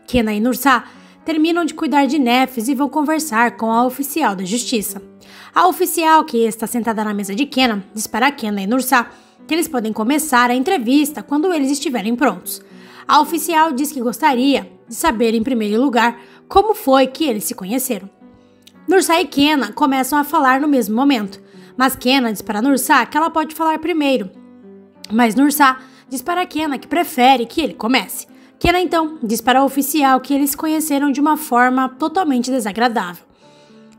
Kena e Nursá terminam de cuidar de Nefes e vão conversar com a oficial da justiça. A oficial, que está sentada na mesa de Kena, diz para Kena e Nursá que eles podem começar a entrevista quando eles estiverem prontos. A oficial diz que gostaria de saber, em primeiro lugar, como foi que eles se conheceram. Nursá e Kena começam a falar no mesmo momento, mas Kena diz para Nursá que ela pode falar primeiro. Mas Nursá diz para Kena que prefere que ele comece. Kena então diz para o oficial que eles se conheceram de uma forma totalmente desagradável.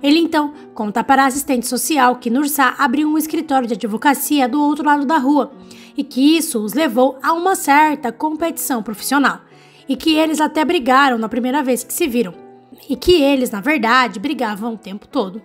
Ele então conta para a assistente social que Nursá abriu um escritório de advocacia do outro lado da rua e que isso os levou a uma certa competição profissional e que eles até brigaram na primeira vez que se viram e que eles, na verdade, brigavam o tempo todo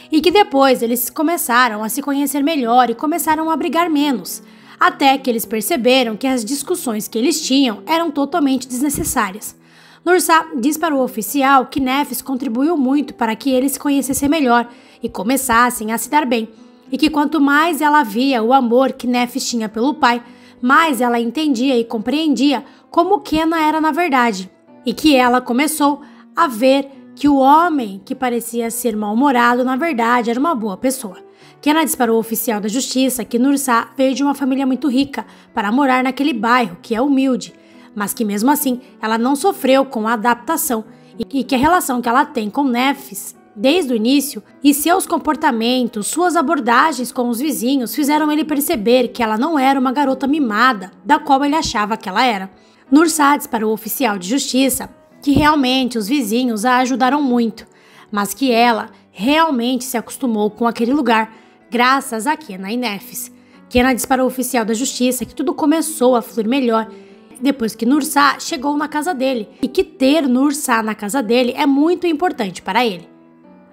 e que depois eles começaram a se conhecer melhor e começaram a brigar menos, até que eles perceberam que as discussões que eles tinham eram totalmente desnecessárias. Nursá diz para o oficial que Nefes contribuiu muito para que eles se conhecessem melhor e começassem a se dar bem, e que quanto mais ela via o amor que Nefes tinha pelo pai, mais ela entendia e compreendia como Kena era na verdade, e que ela começou a ver que o homem que parecia ser mal-humorado na verdade era uma boa pessoa. Kena diz para o oficial da justiça que Nursá veio de uma família muito rica para morar naquele bairro que é humilde, mas que mesmo assim ela não sofreu com a adaptação e que a relação que ela tem com Nefes desde o início e seus comportamentos, suas abordagens com os vizinhos fizeram ele perceber que ela não era uma garota mimada da qual ele achava que ela era. Nursá diz para o oficial de justiça que realmente os vizinhos a ajudaram muito, mas que ela realmente se acostumou com aquele lugar graças a Kena e Nefes. Kena diz para o oficial da justiça que tudo começou a fluir melhor depois que Nursá chegou na casa dele e que ter Nursá na casa dele é muito importante para ele.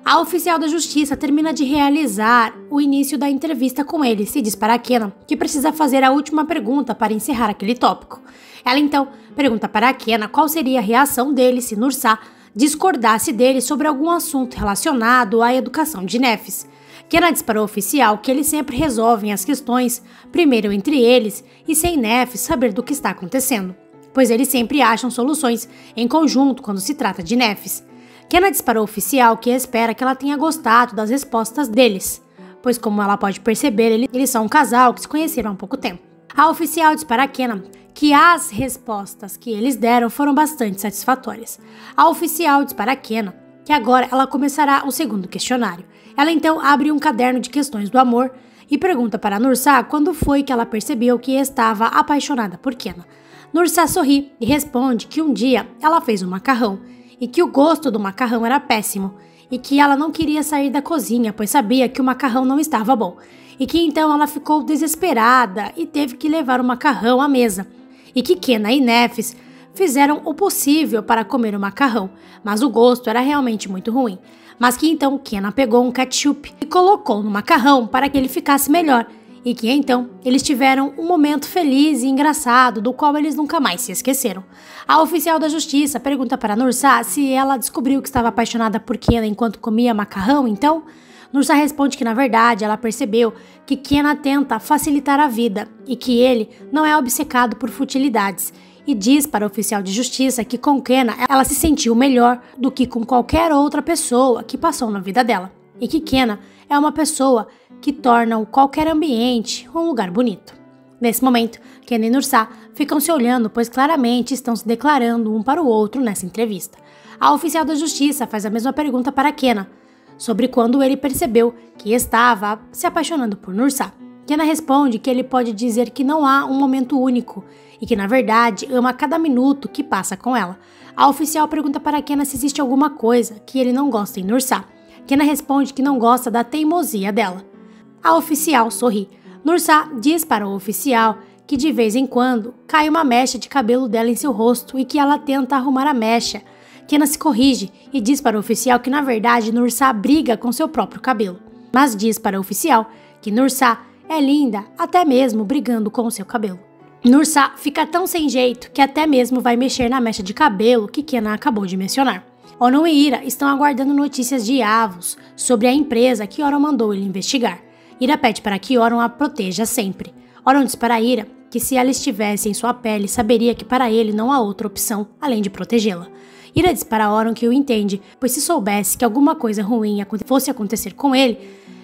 A oficial da justiça termina de realizar o início da entrevista com ele e diz para Kena que precisa fazer a última pergunta para encerrar aquele tópico. Ela então pergunta para Kena qual seria a reação dele se Nursá discordasse dele sobre algum assunto relacionado à educação de Nefes. Kena diz para o oficial que eles sempre resolvem as questões primeiro entre eles e sem Nefes saber do que está acontecendo, pois eles sempre acham soluções em conjunto quando se trata de Nefes. Kena diz para o oficial que espera que ela tenha gostado das respostas deles, pois como ela pode perceber, eles são um casal que se conheceram há pouco tempo. A oficial diz para Kena que as respostas que eles deram foram bastante satisfatórias. A oficial diz para Kena que agora ela começará o segundo questionário. Ela então abre um caderno de questões do amor e pergunta para Nursá quando foi que ela percebeu que estava apaixonada por Kena. Nursá sorri e responde que um dia ela fez um macarrão e que o gosto do macarrão era péssimo e que ela não queria sair da cozinha, pois sabia que o macarrão não estava bom e que então ela ficou desesperada e teve que levar o macarrão à mesa e que Kena e Nefes fizeram o possível para comer o macarrão, mas o gosto era realmente muito ruim. Mas que então Kena pegou um ketchup e colocou no macarrão para que ele ficasse melhor, e que então eles tiveram um momento feliz e engraçado do qual eles nunca mais se esqueceram. A oficial da justiça pergunta para Nursá se ela descobriu que estava apaixonada por Kena enquanto comia macarrão, então Nursá responde que na verdade ela percebeu que Kena tenta facilitar a vida e que ele não é obcecado por futilidades. E diz para o oficial de justiça que com Kena ela se sentiu melhor do que com qualquer outra pessoa que passou na vida dela. E que Kena é uma pessoa que torna qualquer ambiente um lugar bonito. Nesse momento, Kena e Nursá ficam se olhando, pois claramente estão se declarando um para o outro nessa entrevista. A oficial da justiça faz a mesma pergunta para Kena, sobre quando ele percebeu que estava se apaixonando por Nursá. Kena responde que ele pode dizer que não há um momento único e que, na verdade, ama cada minuto que passa com ela. A oficial pergunta para Kena se existe alguma coisa que ele não gosta em Nursá. Kena responde que não gosta da teimosia dela. A oficial sorri. Nursá diz para o oficial que de vez em quando cai uma mecha de cabelo dela em seu rosto e que ela tenta arrumar a mecha. Kena se corrige e diz para o oficial que, na verdade, Nursá briga com seu próprio cabelo. Mas diz para o oficial que Nursá é linda, até mesmo brigando com o seu cabelo. Nursá fica tão sem jeito que até mesmo vai mexer na mecha de cabelo que Kena acabou de mencionar. Onon e Ira estão aguardando notícias de Yavuz sobre a empresa que Yoron mandou ele investigar. Ira pede para que Yoron a proteja sempre. Oron diz para Ira que se ela estivesse em sua pele, saberia que para ele não há outra opção além de protegê-la. Ira diz para Oron que o entende, pois se soubesse que alguma coisa ruim fosse acontecer com ele,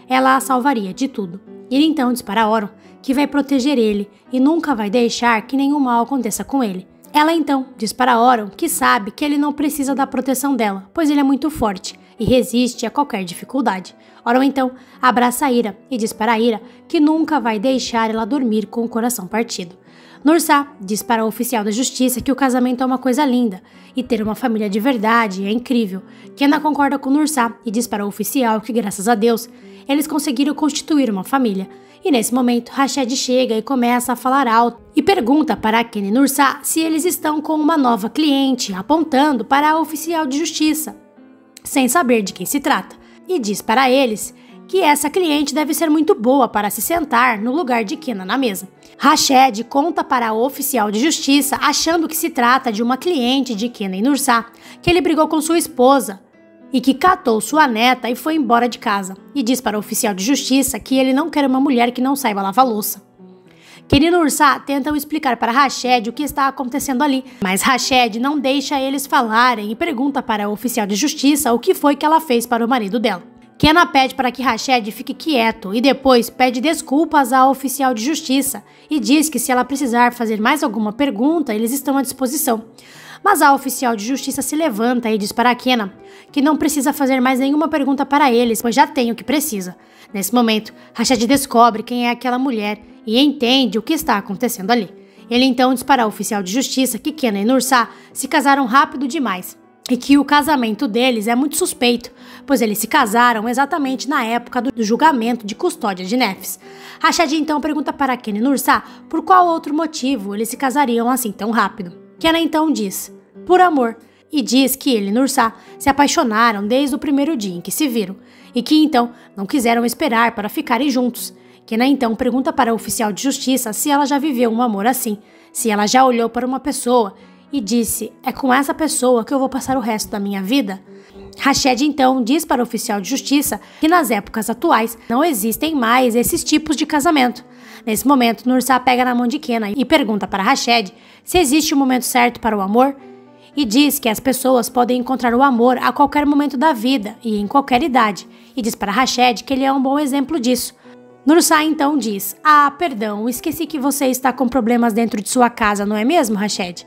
ela a salvaria de tudo. Ira então diz para Oron que vai proteger ele e nunca vai deixar que nenhum mal aconteça com ele. Ela então diz para Oron que sabe que ele não precisa da proteção dela, pois ele é muito forte e resiste a qualquer dificuldade. Oron então abraça Ira e diz para Ira que nunca vai deixar ela dormir com o coração partido. Nursá diz para o oficial da justiça que o casamento é uma coisa linda e ter uma família de verdade é incrível. Kenna concorda com Nursá e diz para o oficial que, graças a Deus, eles conseguiram constituir uma família. E nesse momento, Rashed chega e começa a falar alto e pergunta para Kenna e Nursá se eles estão com uma nova cliente, apontando para a oficial de justiça, sem saber de quem se trata, e diz para eles que essa cliente deve ser muito boa para se sentar no lugar de Kenna na mesa. Rashed conta para a oficial de justiça, achando que se trata de uma cliente de Kenna e Nursá, que ele brigou com sua esposa e que catou sua neta e foi embora de casa. E diz para o oficial de justiça que ele não quer uma mulher que não saiba lavar louça. Kenna e Nursá tentam explicar para Rashed o que está acontecendo ali, mas Rashed não deixa eles falarem e pergunta para o oficial de justiça o que foi que ela fez para o marido dela. Kenna pede para que Rashed fique quieto e depois pede desculpas ao oficial de justiça e diz que se ela precisar fazer mais alguma pergunta, eles estão à disposição. Mas a oficial de justiça se levanta e diz para Kenna que não precisa fazer mais nenhuma pergunta para eles, pois já tem o que precisa. Nesse momento, Rashed descobre quem é aquela mulher e entende o que está acontecendo ali. Ele então diz para a oficial de justiça que Kenna e Nursá se casaram rápido demais e que o casamento deles é muito suspeito, pois eles se casaram exatamente na época do julgamento de custódia de Nefes. Rashed então pergunta para Kenna e Nursá por qual outro motivo eles se casariam assim tão rápido. Kenna então diz, por amor, e diz que ele e Nursá se apaixonaram desde o primeiro dia em que se viram, e que então não quiseram esperar para ficarem juntos. Kenna então pergunta para a oficial de justiça se ela já viveu um amor assim, se ela já olhou para uma pessoa e disse, é com essa pessoa que eu vou passar o resto da minha vida? Rashed então diz para o oficial de justiça que nas épocas atuais não existem mais esses tipos de casamento. Nesse momento, Nursá pega na mão de Kenna e pergunta para Rashed se existe um momento certo para o amor e diz que as pessoas podem encontrar o amor a qualquer momento da vida e em qualquer idade, e diz para Rashed que ele é um bom exemplo disso. Nursá então diz, perdão, esqueci que você está com problemas dentro de sua casa, não é mesmo, Rashed?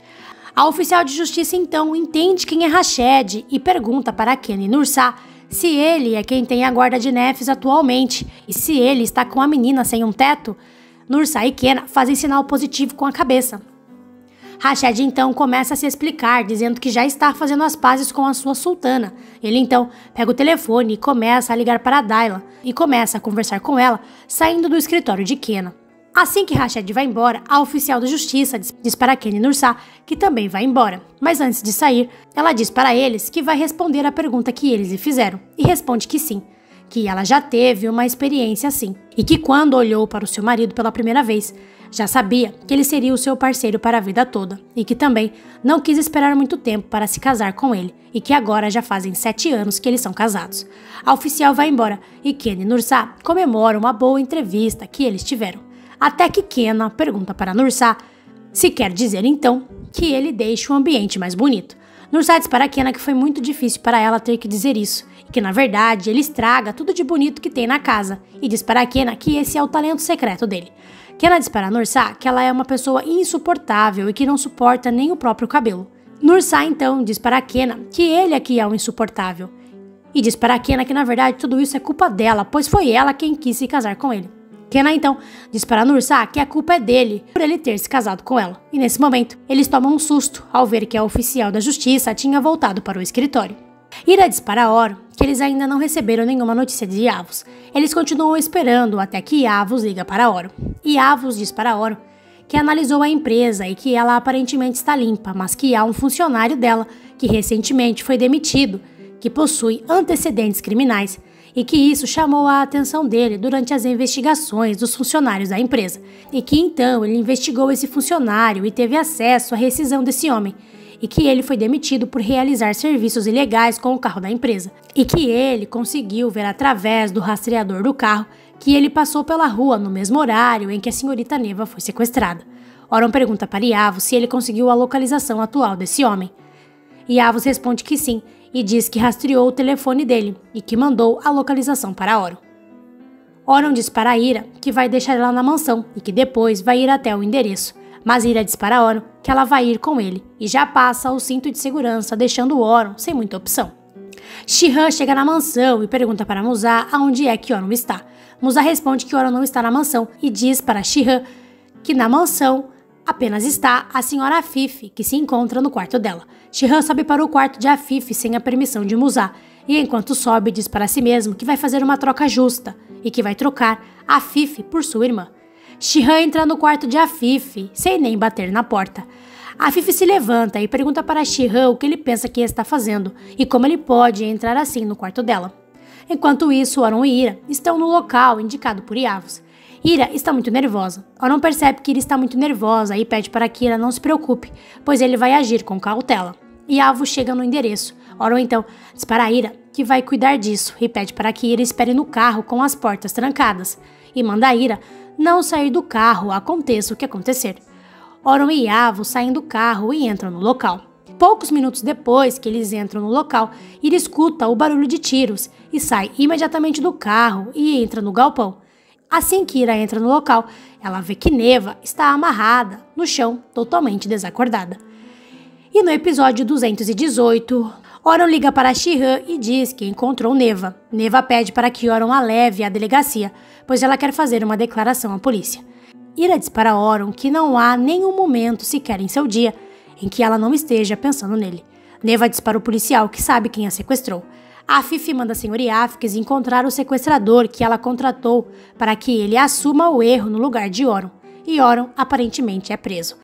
A oficial de justiça então entende quem é Rashed e pergunta para Kenna e Nursá se ele é quem tem a guarda de Nefes atualmente e se ele está com a menina sem um teto. Nursá e Kenna fazem sinal positivo com a cabeça. Rashed então começa a se explicar, dizendo que já está fazendo as pazes com a sua sultana. Ele então pega o telefone e começa a ligar para Dayla e começa a conversar com ela, saindo do escritório de Kenna. Assim que Rashed vai embora, a oficial da justiça diz para Kenna e Nursá que também vai embora. Mas antes de sair, ela diz para eles que vai responder a pergunta que eles lhe fizeram. E responde que sim, que ela já teve uma experiência assim. E que quando olhou para o seu marido pela primeira vez, já sabia que ele seria o seu parceiro para a vida toda. E que também não quis esperar muito tempo para se casar com ele. E que agora já fazem 7 anos que eles são casados. A oficial vai embora e Kenna e Nursá comemoram uma boa entrevista que eles tiveram. Até que Kenna pergunta para Nursá se quer dizer então que ele deixa o ambiente mais bonito. Nursá diz para Kenna que foi muito difícil para ela ter que dizer isso, e que na verdade ele estraga tudo de bonito que tem na casa, e diz para Kenna que esse é o talento secreto dele. Kenna diz para Nursá que ela é uma pessoa insuportável e que não suporta nem o próprio cabelo. Nursá então diz para Kenna que ele é que é o insuportável, e diz para Kenna que na verdade tudo isso é culpa dela, pois foi ela quem quis se casar com ele. Kenna então diz para Nursá que a culpa é dele por ele ter se casado com ela. E nesse momento, eles tomam um susto ao ver que a oficial da justiça tinha voltado para o escritório. Ira diz para Oron que eles ainda não receberam nenhuma notícia de Yavuz. Eles continuam esperando até que Yavuz liga para Oron. E Yavuz diz para Oron que analisou a empresa e que ela aparentemente está limpa, mas que há um funcionário dela que recentemente foi demitido, que possui antecedentes criminais, e que isso chamou a atenção dele durante as investigações dos funcionários da empresa, e que então ele investigou esse funcionário e teve acesso à rescisão desse homem, e que ele foi demitido por realizar serviços ilegais com o carro da empresa, e que ele conseguiu ver através do rastreador do carro que ele passou pela rua no mesmo horário em que a senhorita Neva foi sequestrada. Oron pergunta para Yavuz se ele conseguiu a localização atual desse homem. Yavuz responde que sim e diz que rastreou o telefone dele e que mandou a localização para Oron. Oron diz para Ira que vai deixar ela na mansão e que depois vai ir até o endereço, mas Ira diz para Oron que ela vai ir com ele e já passa o cinto de segurança, deixando Oron sem muita opção. Shihan chega na mansão e pergunta para Musa aonde é que Oron está. Musa responde que Oron não está na mansão e diz para Shihan que na mansão apenas está a senhora Afif, que se encontra no quarto dela. Shihan sobe para o quarto de Afif sem a permissão de Musa e enquanto sobe diz para si mesmo que vai fazer uma troca justa e que vai trocar Afif por sua irmã. Shihan entra no quarto de Afif sem nem bater na porta. Afif se levanta e pergunta para Shihan o que ele pensa que está fazendo e como ele pode entrar assim no quarto dela. Enquanto isso, Oron e Ira estão no local indicado por Yavuz. Ira está muito nervosa. Oron percebe que Ira está muito nervosa e pede para que Ira não se preocupe, pois ele vai agir com cautela. Yavuz chega no endereço. Oron então diz para Ira que vai cuidar disso e pede para que Ira espere no carro com as portas trancadas e manda Ira não sair do carro, aconteça o que acontecer. Oron e Yavuz saem do carro e entram no local. Poucos minutos depois que eles entram no local, Ira escuta o barulho de tiros e sai imediatamente do carro e entra no galpão. Assim que Ira entra no local, ela vê que Neva está amarrada no chão, totalmente desacordada. E no episódio 218, Oron liga para Shihan e diz que encontrou Neva. Neva pede para que Oron a leve à delegacia, pois ela quer fazer uma declaração à polícia. Ira diz para Oron que não há nenhum momento sequer em seu dia em que ela não esteja pensando nele. Neva diz para o policial que sabe quem a sequestrou. Afif manda a senhora Yafkes encontrar o sequestrador que ela contratou para que ele assuma o erro no lugar de Oron. E Oron aparentemente é preso.